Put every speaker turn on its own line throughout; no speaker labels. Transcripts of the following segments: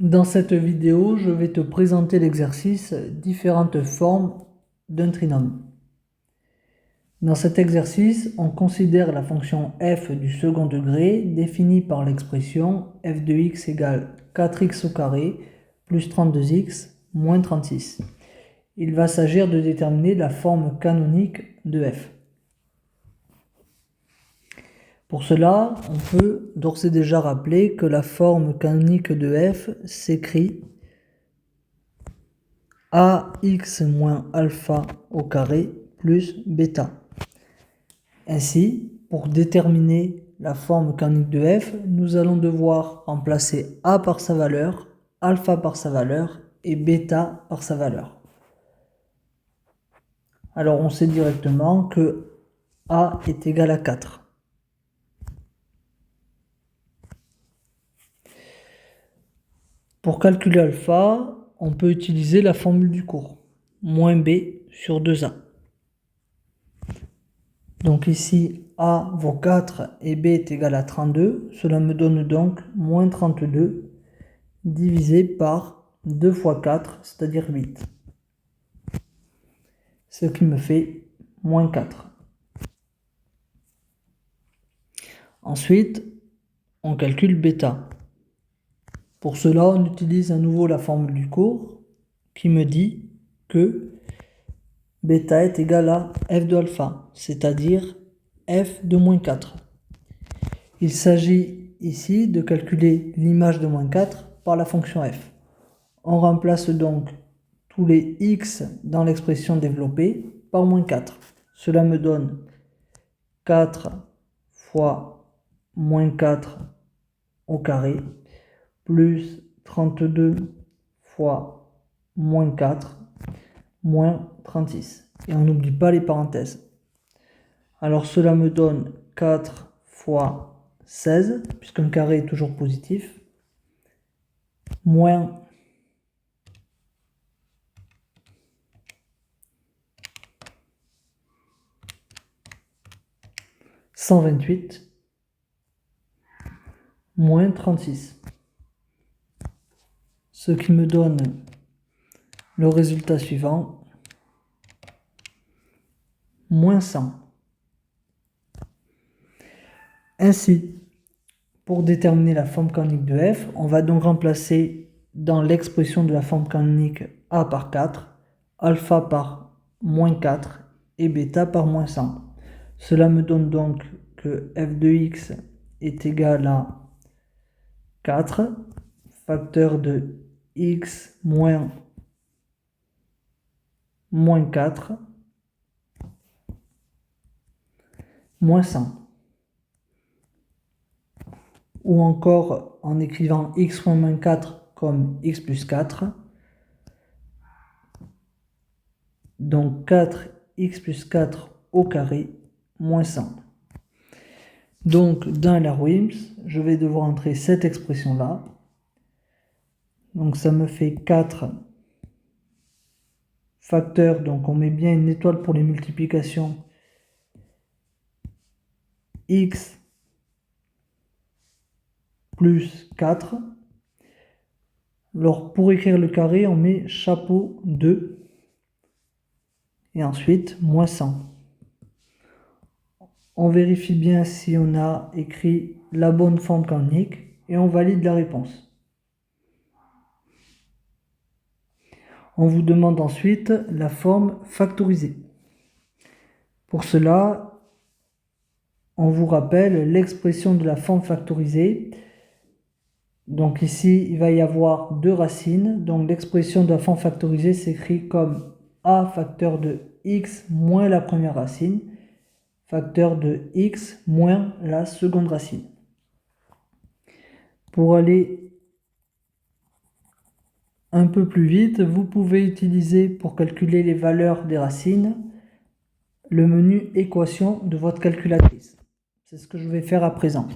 Dans cette vidéo, je vais te présenter l'exercice différentes formes d'un trinôme. Dans cet exercice, on considère la fonction f du second degré définie par l'expression f de x égale 4x au carré plus 32x moins 36. Il va s'agir de déterminer la forme canonique de f. Pour cela, on peut d'ores et déjà rappeler que la forme canonique de f s'écrit ax moins alpha au carré plus bêta. Ainsi, pour déterminer la forme canonique de f, nous allons devoir remplacer a par sa valeur, alpha par sa valeur et bêta par sa valeur. Alors on sait directement que a est égal à 4. Pour calculer alpha, on peut utiliser la formule du cours, moins b sur 2a. Donc ici, a vaut 4 et b est égal à 32. Cela me donne donc moins 32 divisé par 2 fois 4, c'est-à-dire 8. Ce qui me fait moins 4. Ensuite, on calcule bêta. Pour cela, on utilise à nouveau la formule du cours qui me dit que bêta est égal à f de alpha, c'est-à-dire f de moins 4. Il s'agit ici de calculer l'image de moins 4 par la fonction f. On remplace donc tous les x dans l'expression développée par moins 4. Cela me donne 4 fois moins 4 au carré plus 32 fois moins 4 moins 36. Et on n'oublie pas les parenthèses. Alors cela me donne 4 fois 16, puisqu'un carré est toujours positif, moins 128, moins 36. Ce qui me donne le résultat suivant, moins 100. Ainsi, pour déterminer la forme canonique de f, on va donc remplacer dans l'expression de la forme canonique a par 4, alpha par moins 4 et bêta par moins 100. Cela me donne donc que f de x est égal à 4, facteur de x moins 4, moins 100. Ou encore en écrivant x moins 4 comme x plus 4. Donc 4x plus 4 au carré moins 100. Donc dans LRWIMS, je vais devoir entrer cette expression-là. Donc ça me fait 4 facteurs, donc on met bien une étoile pour les multiplications. X plus 4. Alors pour écrire le carré, on met chapeau 2. Et ensuite, moins 100. On vérifie bien si on a écrit la bonne forme canonique et on valide la réponse. On vous demande ensuite la forme factorisée. Pour cela, on vous rappelle l'expression de la forme factorisée. Donc ici, il va y avoir deux racines. Donc l'expression de la forme factorisée s'écrit comme a facteur de x moins la première racine, facteur de x moins la seconde racine. Pour aller un peu plus vite, vous pouvez utiliser pour calculer les valeurs des racines le menu équation de votre calculatrice. C'est ce que je vais faire à présent.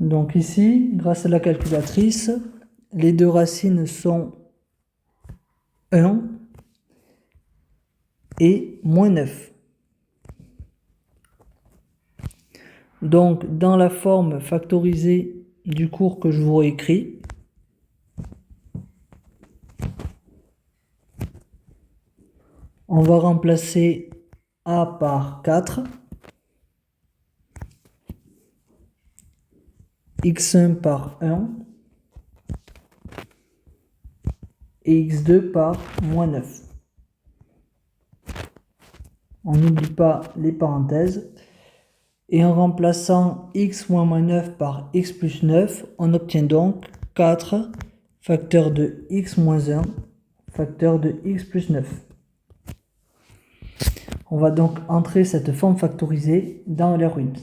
Donc ici, grâce à la calculatrice, les deux racines sont 1 et moins 9. Donc dans la forme factorisée du cours que je vous réécris, on va remplacer a par 4, x1 par 1 et x2 par moins 9. On n'oublie pas les parenthèses. Et en remplaçant x moins 9 par x plus 9, on obtient donc 4 facteur de x moins 1 facteur de x plus 9. On va donc entrer cette forme factorisée dans les RIMS.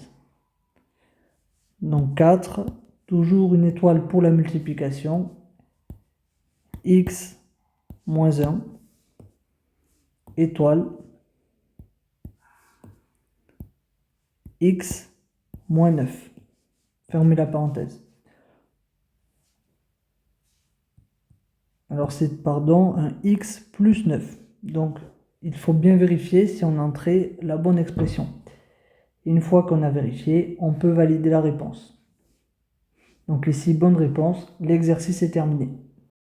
Donc 4, toujours une étoile pour la multiplication, x moins 1, étoile, x moins 9. Fermez la parenthèse. Alors c'est, pardon, un x plus 9. Donc il faut bien vérifier si on a entré la bonne expression. Une fois qu'on a vérifié, on peut valider la réponse. Donc ici, bonne réponse, l'exercice est terminé.